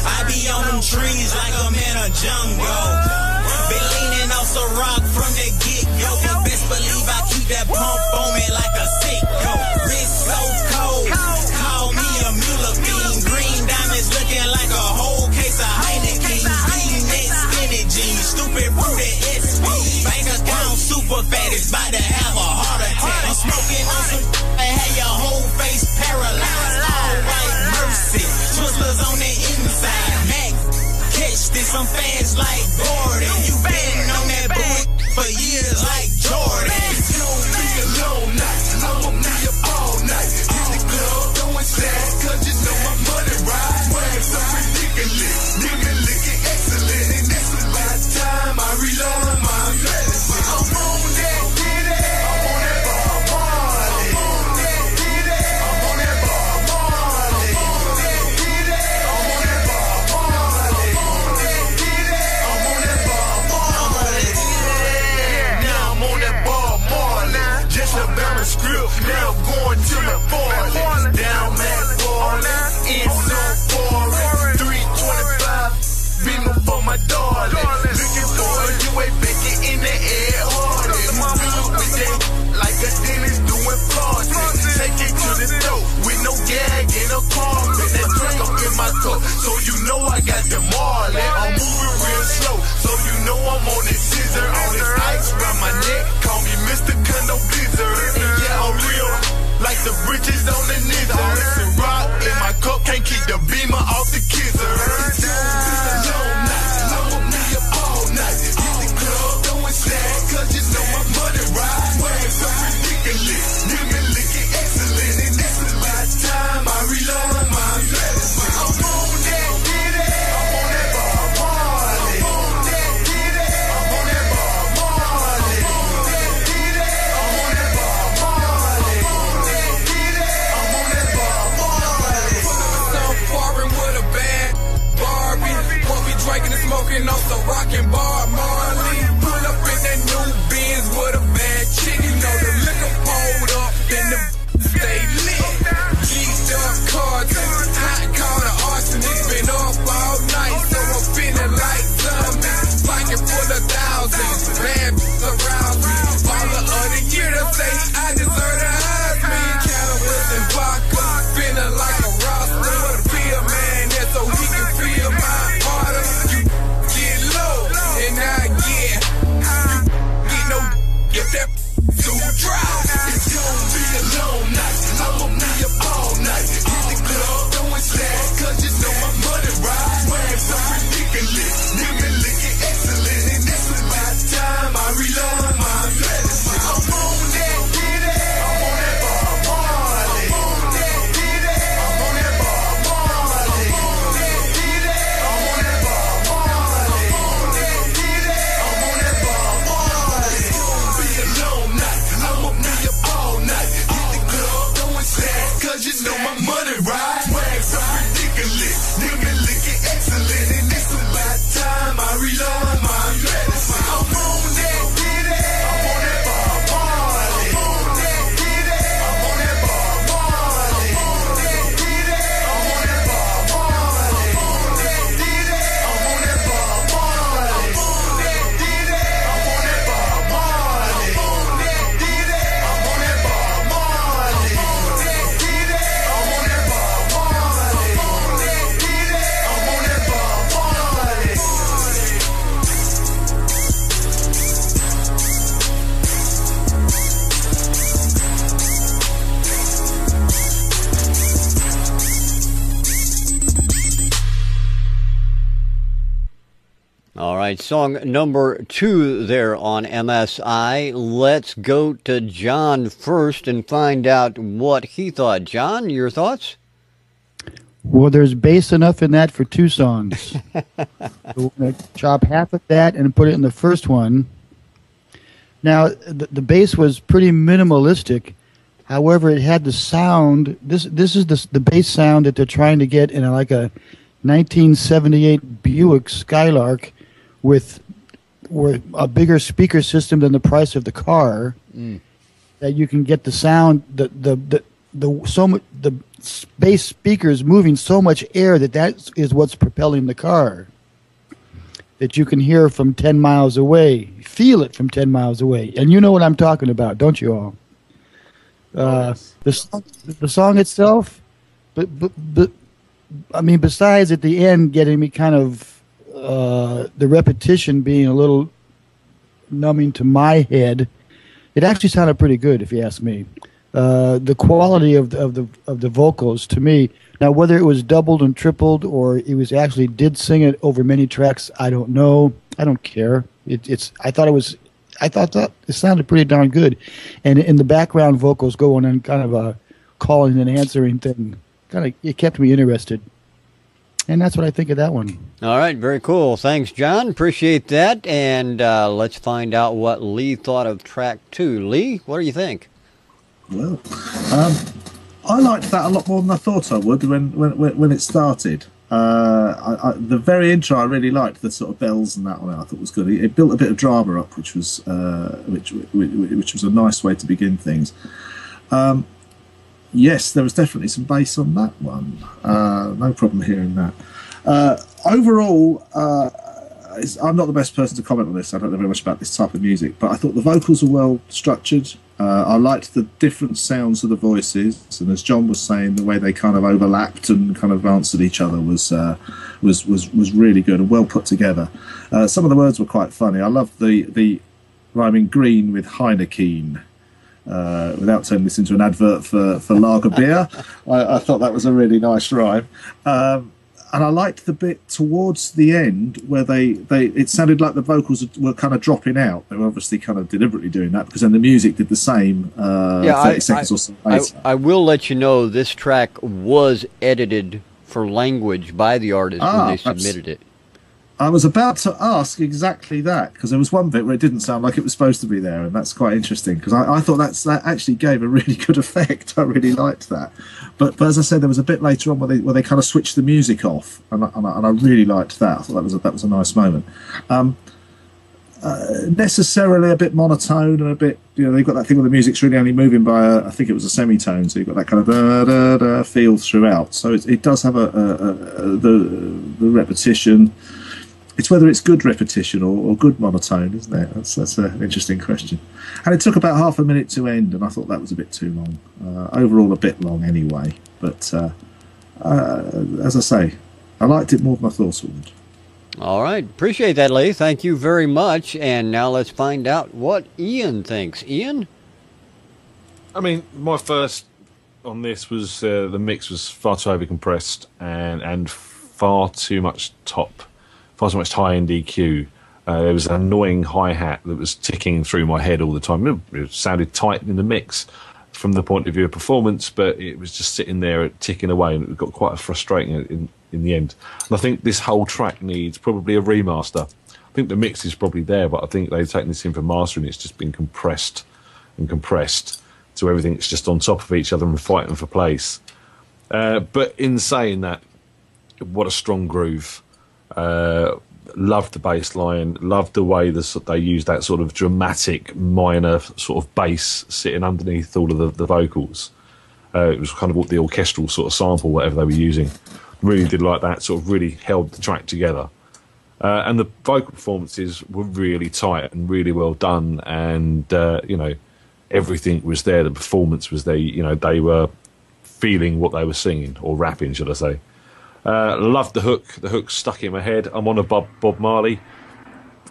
I be on them trees like I'm in a jungle. Been leaning off the rock from the get-go. But best believe I keep that pump on me like a sicko. Wrist so cold, call me a mule fiend. Green diamonds looking like a whole case of Heineken. V-neck skinny jeans, stupid fruity SP. Bank account super fat, it's about to have a heart attack. I'm smoking on some that had your whole face paralyzed. All white mercy, twizzlers on the inside. Mac, catch this, some fans like Gordon. You been on that boy for years like Jordan. It's gonna be a long night, I'ma be up all night. Hit the club, throwing stacks, cause you know my money right. Swear so ridiculous, nigga looking excellent. And this is my time, I reload my medicine. I'm on that Diddy, I'm on that Bob Marley. I'm on that Diddy, I'm on that Bob Marley. I'm on that Diddy, I'm on that Bob Marley. I'm on that Diddy, I'm on that Bob Marley. Now I'm on that Bob Marley. Just a balance script, now going to my party. Down that party, in so foreign. 325, beaming for my darling. Looking for you ain't making in the air harder. Good with that, like a dentist doing flossing. Take it to the throat with no gag in a carpet. That drink up in my cup, so you know I got the Marley. I'm moving real slow, so you know I'm on this scissor. On this ice around my neck, call me Mr. Condo Blizzard. And yeah, I'm real, like the bridges on the nizzer. Listen, rock in my cup, can't keep the beamer off the kizzer. It's gonna be a long night, I'ma be up all night. Hit the club, throwing stacks, cause you know my money right. Swear so ridiculous, nigga looking excellent. And this is my time, I reload my medicine. I'm on that Diddy, I'm on that Bob Marley. I'm on that Diddy, I'm on that Bob Marley. I'm on that Diddy, I'm on that Bob Marley. I'm on that Diddy, I'm on that Bob Marley. Some foreign with a bad Barbie. What we drinking and smoking on some rockin' Bob Marley. Pull up in that new Benz with a bad chick. You know the liquor pulled up and the stay lit. Geeked up cartoons, hot corner arsenic. Been up all night, so I'm feeling like zombies. Pocket full of thousands, bad around me. Baller of the year, they say I deserve to hide me. Cannabis and vodka, feeling like a roster. With a pill man, that's so he can feel my heart. You get low, and I get. You get no, if that too dry. It's gonna be a long night, I'ma be up all night. Hit the club, throwing stacks, cause you know my money right. Swear so ridiculous, nigga looking excellent. And this is my time, I reload my medicine. I'm on that Diddy, I'm on that Bob Marley. I'm on that Diddy, I'm on that Bob Marley. I'm on that Diddy, I'm on that Bob Marley. I'm on that Diddy, I'm on that Bob Marley. It's gonna be a long night, I'ma be up all night. Hit the club, throwing stacks, cause you know my money right. Swear so ridiculous, nigga looking excellent. And this is my time, I reload my medicine. I'm on that Diddy, I'm on that Bob Marley. I'm on that Diddy, I'm on that Bob Marley. I'm on that Diddy, I'm on that Bob Marley. I'm on that Diddy, I'm on that Bob Marley. I'm on that Diddy, I'm on that Bob Marley. I'm on that Diddy, I'm on that Bob Marley. I'm on that Diddy, I'm on that Bob Marley. I'm on that Diddy, I'm on that Bob Marley. All right, song number 2 there on MSI. Let's go to John first and find out what he thought. John, your thoughts? Well, there's bass enough in that for 2 songs. We're going to chop half of that and put it in the first one. Now, the bass was pretty minimalistic. However, it had the sound. This is the bass sound that they're trying to get in a 1978 Buick Skylark with a bigger speaker system than the price of the car. That you can get the sound, the bass speakers moving so much air that is what's propelling the car. That you can hear from 10 miles away, feel it from 10 miles away. And you know what I'm talking about, don't you all? The song itself, but I mean, besides at the end getting me kind of the repetition being a little numbing to my head, it actually sounded pretty good, if you ask me. The quality of the vocals to me. Now, whether it was doubled and tripled or it was actually did sing it over many tracks, I don't know. I don't care. I thought that it sounded pretty darn good, and in the background vocals going on kind of a calling and answering thing, it kept me interested, and that's what I think of that one. All right, very cool. Thanks, John. Appreciate that, and let's find out what Lee thought of track 2. Lee, what do you think? Well, I liked that a lot more than I thought I would when it started. The very intro I really liked, the sort of bells and that on it. I thought was good. It built a bit of drama up, which was a nice way to begin things. Yes, there was definitely some bass on that one. No problem hearing that. Overall, I'm not the best person to comment on this. I don't know very much about this type of music, but I thought the vocals were well structured. I liked the different sounds of the voices, and as John was saying, the way they kind of overlapped and kind of answered each other was really good and well put together. Some of the words were quite funny. I loved the rhyming green with Heineken. Without turning this into an advert for lager beer, I thought that was a really nice rhyme. And I liked the bit towards the end where it sounded like the vocals were kind of dropping out. They were obviously kind of deliberately doing that because then the music did the same 30 seconds or so later. I will let you know this track was edited for language by the artist when they submitted it. I was about to ask exactly that because there was one bit where it didn't sound like it was supposed to be there, and that's quite interesting because I thought that actually gave a really good effect. I really liked that. But as I said, there was a bit later on where they kind of switched the music off, and I really liked that. I thought that was a nice moment. Necessarily a bit monotone and a bit, they've got that thing where the music's really only moving by I think it was a semitone, so you've got that kind of da-da-da feel throughout. So it does have the repetition. It's whether it's good repetition or good monotone, isn't it? That's an interesting question. And it took about half a minute to end, and I thought that was a bit too long. Overall, a bit long anyway. But as I say, I liked it more than I thought it would. All right. Appreciate that, Lee. Thank you very much. And now let's find out what Ian thinks. Ian? I mean, my first on this was the mix was far too overcompressed and far too much high-end EQ. There was an annoying hi-hat that was ticking through my head all the time. It sounded tight in the mix from the point of view of performance, but it was just sitting there ticking away, and it got quite frustrating in the end. And I think this whole track needs probably a remaster. I think the mix is probably there, but I think they've taken this in for mastering. It's just been compressed to everything. It's just on top of each other and fighting for place. But in saying that, what a strong groove. Loved the bass line, loved the way they used that sort of dramatic minor sort of bass sitting underneath all of the vocals. It was kind of the orchestral sort of sample, whatever they were using. Really did like that, sort of really held the track together. And the vocal performances were really tight and really well done, and everything was there. The performance was there. They were feeling what they were singing, or rapping, should I say. Loved the hook. The hook stuck in my head. I'm on a Bob Marley.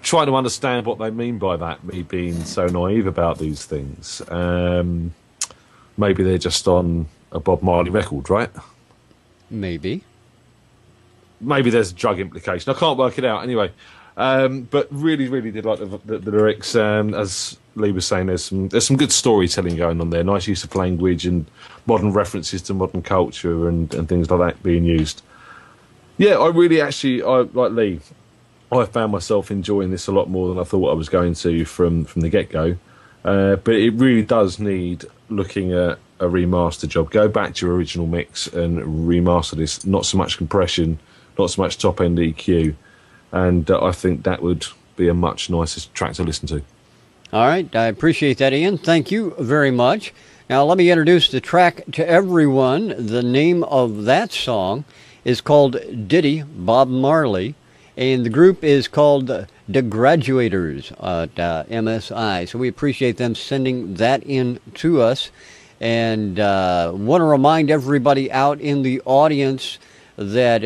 Trying to understand what they mean by that, me being so naive about these things. Maybe they're just on a Bob Marley record, right? Maybe there's a drug implication. I can't work it out anyway. But really, really did like the lyrics. As Lee was saying, there's some good storytelling going on there. Nice use of language and modern references to modern culture and things like that being used. Yeah, I like Lee. I found myself enjoying this a lot more than I thought I was going to from the get-go. But it really does need looking at a remaster job. Go back to your original mix and remaster this. Not so much compression, not so much top-end EQ. And I think that would be a much nicer track to listen to. All right. I appreciate that, Ian. Thank you very much. Now, let me introduce the track to everyone. The name of that song is called Diddy-Bob Marley, and the group is called The Graduators at MSI. So we appreciate them sending that in to us. And want to remind everybody out in the audience that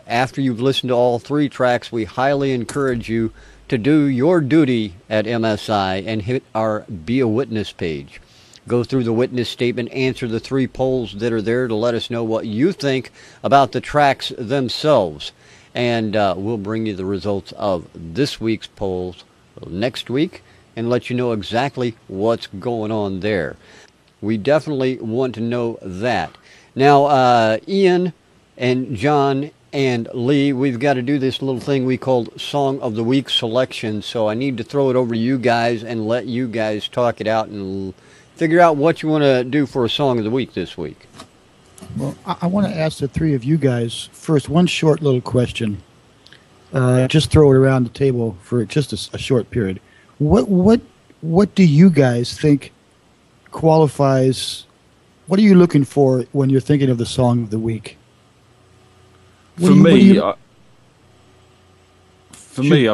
after you've listened to all three tracks, we highly encourage you to do your duty at MSI and hit our Be a Witness page. Go through the witness statement, answer the 3 polls that are there to let us know what you think about the tracks themselves. And we'll bring you the results of this week's polls next week and let you know exactly what's going on there. We definitely want to know that. Now, Ian and John and Lee, we've got to do this little thing we called Song of the Week selection, so I need to throw it over to you guys and let you guys talk it out and figure out what you want to do for a Song of the Week this week. Well, I want to ask the 3 of you guys first one short little question. Just throw it around the table for just a short period. What do you guys think qualifies? What are you looking for when you're thinking of the Song of the Week? For me, I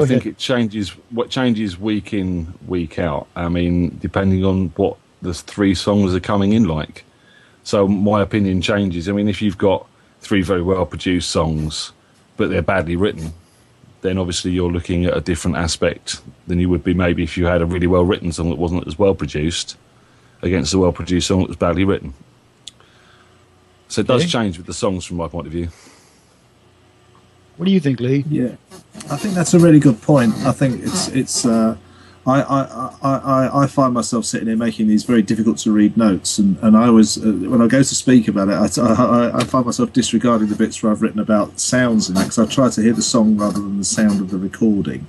think it changes. What changes week in, week out. I mean, depending on what the 3 songs are coming in like. So my opinion changes. I mean, if you've got 3 very well produced songs, but they're badly written, then obviously you're looking at a different aspect than you would be maybe if you had a really well written song that wasn't as well produced against a well produced song that was badly written. So it does change with the songs from my point of view. What do you think, Lee? Yeah, I think that's a really good point. I think it's I find myself sitting here making these very difficult to read notes, and I always when I go to speak about it, I find myself disregarding the bits where I've written about sounds in that, because I try to hear the song rather than the sound of the recording,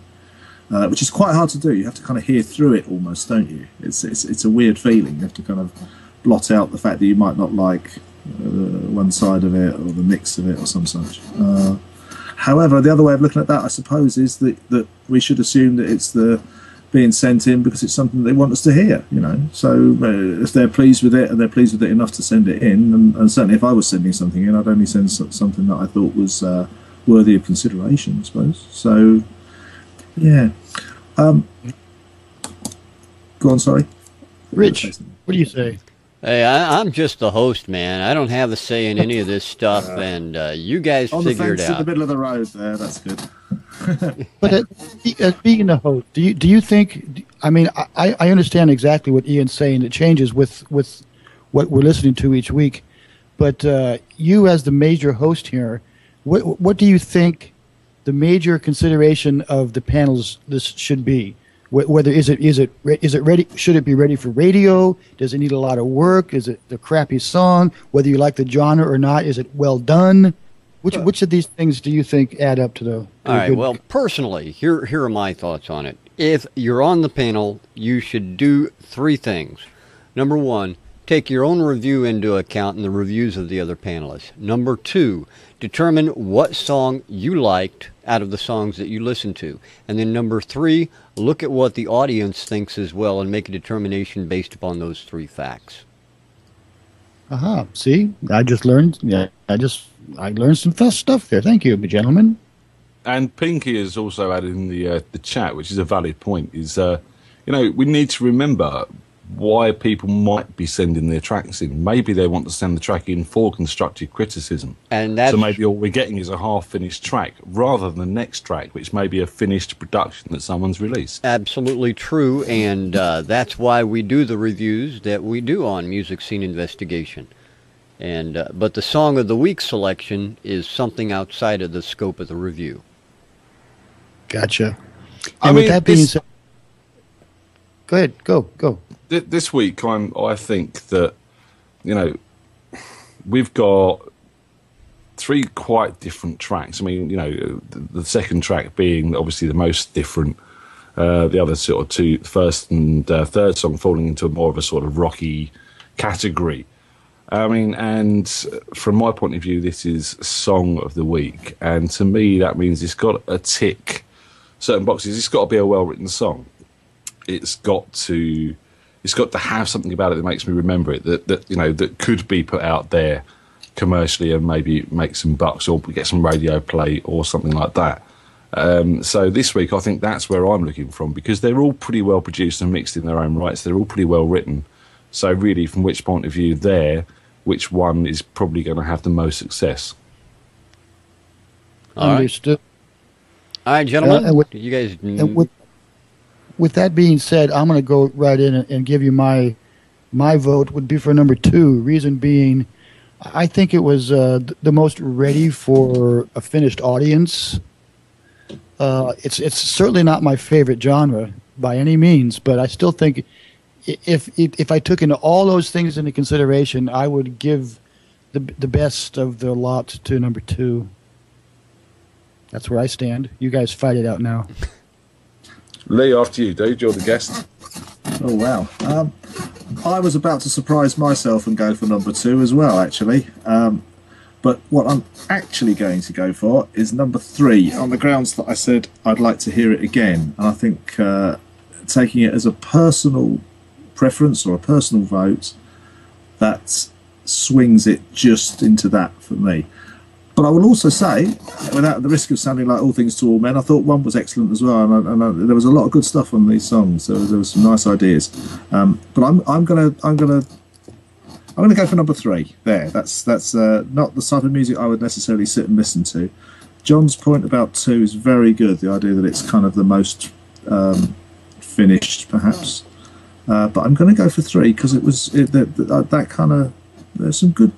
which is quite hard to do. You have to kind of hear through it almost, don't you? It's a weird feeling. You have to kind of blot out the fact that you might not like one side of it or the mix of it or some such. However, the other way of looking at that, I suppose, is that we should assume that it's being sent in because it's something they want us to hear, you know. So if they're pleased with it and they're pleased with it enough to send it in, and certainly if I was sending something in, I'd only send something that I thought was worthy of consideration, I suppose. So, yeah. Go on, sorry. Rich, what do you say? Hey, I'm just the host, man. I don't have a say in any of this stuff, and you guys figure it out. In the middle of the road there, that's good. But being the host, do you think? I mean, I understand exactly what Ian's saying. It changes with what we're listening to each week. But you, as the major host here, what do you think the major consideration of the panels this should be? Whether is it ready? Should it be ready for radio? Does it need a lot of work? Is it the crappy song? Whether you like the genre or not, is it well done? Which of these things do you think add up to the? All right. Well, personally, here are my thoughts on it. If you're on the panel, you should do 3 things. Number 1, take your own review into account and the reviews of the other panelists. Number 2, determine what song you liked out of the songs that you listened to. And then number 3, look at what the audience thinks as well and make a determination based upon those 3 facts. See, I just learned. Yeah, I learned some stuff there. Thank you, gentlemen. And Pinky has also added in the chat, which is a valid point. Is we need to remember why people might be sending their tracks in. Maybe they want to send the track in for constructive criticism. And that's, so maybe all we're getting is a half-finished track rather than the next track, which may be a finished production that someone's released. Absolutely true, and that's why we do the reviews that we do on Music Scene Investigation. And but the Song of the Week selection is something outside of the scope of the review. Gotcha. And with that being said, go ahead, go. This week, I think that, we've got 3 quite different tracks. I mean, the second track being obviously the most different. The other sort of 2, the first and third song falling into more of a sort of rocky category. I mean, and from my point of view, this is Song of the Week. And to me, that means it's got to tick certain boxes. It's got to be a well-written song. It's got to It's got to have something about it that makes me remember it. That you know, that could be put out there commercially and maybe make some bucks or get some radio play or something like that. So this week, I think that's where I'm looking from, because they're all pretty well produced and mixed in their own rights. They're all pretty well written. So really, from which point of view there, which one is probably going to have the most success? Understood. All right, gentlemen. You guys. With that being said, I'm going to go right in and give you my vote would be for number 2. Reason being, I think it was the most ready for a finished audience. It's certainly not my favorite genre by any means, but I still think if I took into all those things into consideration, I would give the best of the lot to number 2. That's where I stand. You guys fight it out now. Lee, after you, dude. You're the guest. Oh, wow. I was about to surprise myself and go for number 2 as well, actually. But what I'm actually going to go for is number 3, on the grounds that I said I'd like to hear it again. And I think taking it as a personal preference or a personal vote, that swings it just into that for me. But I will also say, without the risk of sounding like all things to all men, I thought 1 was excellent as well, and there was a lot of good stuff on these songs. So there was some nice ideas. But I'm gonna go for number 3. There, that's not the type of music I would necessarily sit and listen to. John's point about 2 is very good. The idea that it's kind of the most finished, perhaps. But I'm going to go for 3 because it was that kind of. There's some good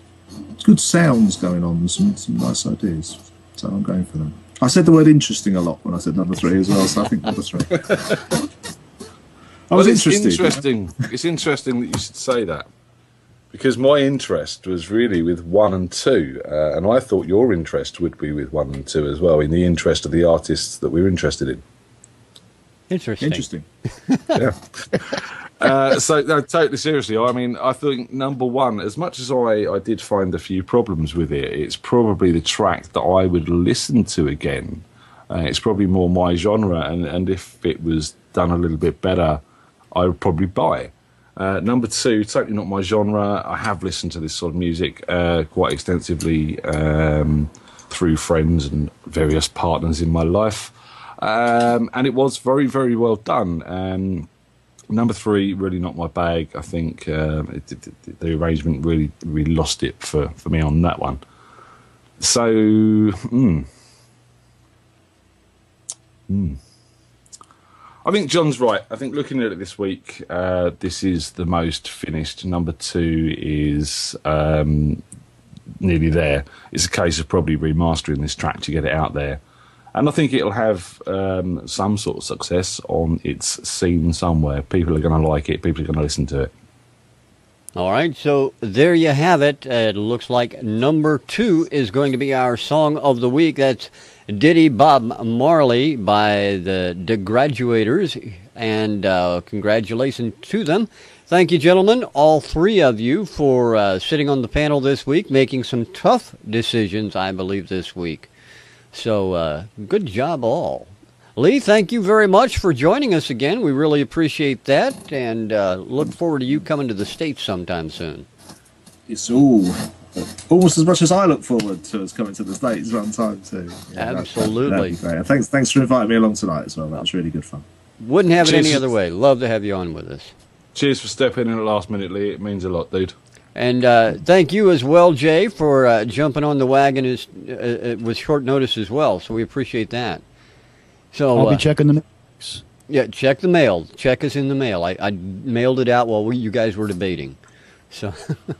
sounds going on and some nice ideas. So I'm going for them. I said the word interesting a lot when I said number 3 as well, so I think number 3. It's interesting. It's interesting that you should say that, because my interest was really with 1 and 2, and I thought your interest would be with 1 and 2 as well, in the interest of the artists that we're interested in. Interesting. Yeah. So no, totally seriously, I mean, I think number 1, as much as I did find a few problems with it, it's probably the track that I would listen to again. It's probably more my genre, and if it was done a little bit better, I would probably buy. Number 2, totally not my genre. I have listened to this sort of music quite extensively through friends and various partners in my life, and it was very, very well done. Number 3, really not my bag. I think the arrangement really lost it for me on that one. So, I think John's right. I think looking at it this week, this is the most finished. Number 2 is nearly there. It's a case of probably remastering this track to get it out there. And I think it'll have some sort of success on its scene somewhere. People are going to like it. People are going to listen to it. All right, so there you have it. It looks like number 2 is going to be our song of the week. That's Diddy-Bob Marley by the Graduators, and congratulations to them. Thank you, gentlemen, all 3 of you, for sitting on the panel this week, making some tough decisions, I believe, this week. So, good job all. Lee, thank you very much for joining us again. We really appreciate that, and look forward to you coming to the States sometime soon. It's almost as much as I look forward to us coming to the States one time too. Yeah, absolutely. That'd be great. And thanks for inviting me along tonight as well. That was really good fun. Wouldn't have it any other way. Love to have you on with us. Cheers for stepping in at the last minute, Lee. It means a lot, dude. And thank you as well, Jay, for jumping on the wagon with short notice as well. So we appreciate that. So I'll be checking the mail. Yeah, check the mail. Check us in the mail. I mailed it out while you guys were debating. So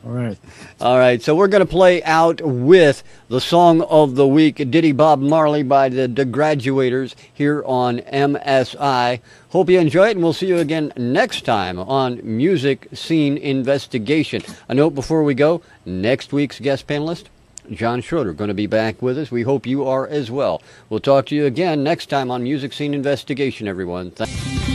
all right. All right. So we're going to play out with the song of the week, Diddy-Bob Marley by the Graduators here on MSI. Hope you enjoy it, and we'll see you again next time on Music Scene Investigation. A note before we go, next week's guest panelist, John Schroeder, going to be back with us. We hope you are as well. We'll talk to you again next time on Music Scene Investigation, everyone. Thank you.